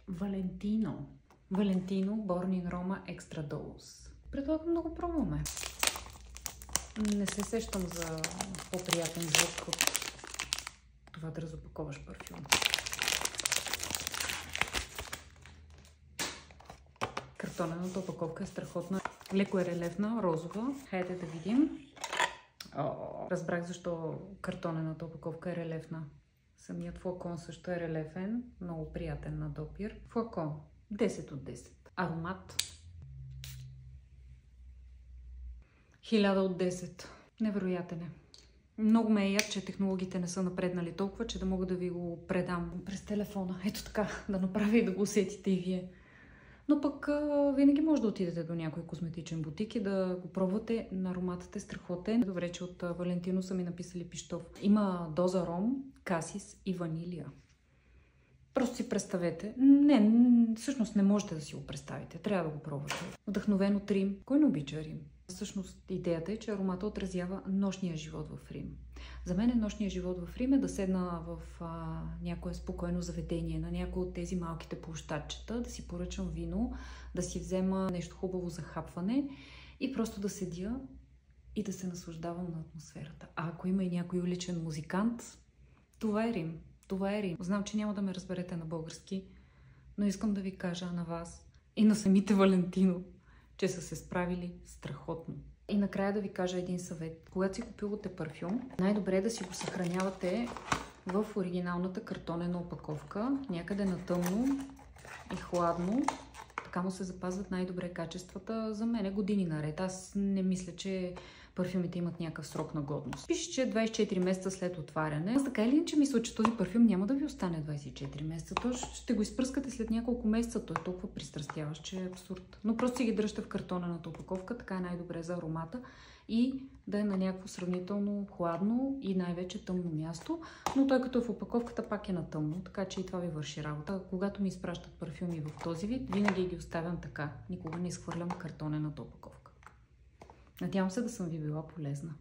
Валентино. Валентино Born in Roma Extra Dose. Предлагам да го пробваме. Не се сещам за по-приятен звук от това да разопаковаш парфюм. Картонената опаковка е страхотна. Леко е релефна, розова. Хайде да видим. Разбрах защо картонената опаковка е релефна. Самият флакон също е релефен, много приятен на допир. Флакон 10 от 10. Аромат 1000 от 10. Невероятен е. Много ме е яд, че технологиите не са напреднали толкова, че да мога да ви го предам през телефона. Ето така, да направя и да го усетите и вие. Но пък винаги може да отидете до някой козметичен бутик и да го пробвате. На ароматът е страхотен. Добре, че от Валентино са ми написали пищов. Има доза ром, касис и ванилия. Просто си представете. Не, всъщност не можете да си го представите. Трябва да го пробвате. Вдъхновен от Рим. Кой не обича Рим? Всъщност идеята е, че аромата отразява нощния живот в Рим. За мен нощния живот в Рим е да седна в някое спокойно заведение, на някои от тези малките площадчета, да си поръчам вино, да си взема нещо хубаво за хапване и просто да седя и да се наслаждавам на атмосферата. А ако има и някой уличен музикант, това е Рим. Това е Рим. Знам, че няма да ме разберете на български, но искам да ви кажа на вас и на самите Валентино, че са се справили страхотно. И накрая да ви кажа един съвет. Когато си купувате парфюм, най-добре е да си го съхранявате в оригиналната картонена опаковка, някъде на тъмно и хладно. Така му се запазват най-добре качествата. За мен е години наред. Аз не мисля, че парфюмите имат някакъв срок на годност. Пише, че 24 месеца след отваряне. Аз така или иначе мисля, че този парфюм няма да ви остане 24 месеца. То ще го изпръскате след няколко месеца. Той е толкова пристрастяващ, че е абсурд. Но просто си ги дръжте в картонената опаковка. Така е най-добре за аромата. И да е на някакво сравнително хладно и най-вече тъмно място. Но той като е в опаковката пак е на тъмно. Така че и това ви върши работа. Когато ми изпращат парфюми в този вид, винаги ги оставям така. Никога не изхвърлям картонената опаковка. Надявам се да съм ви била полезна.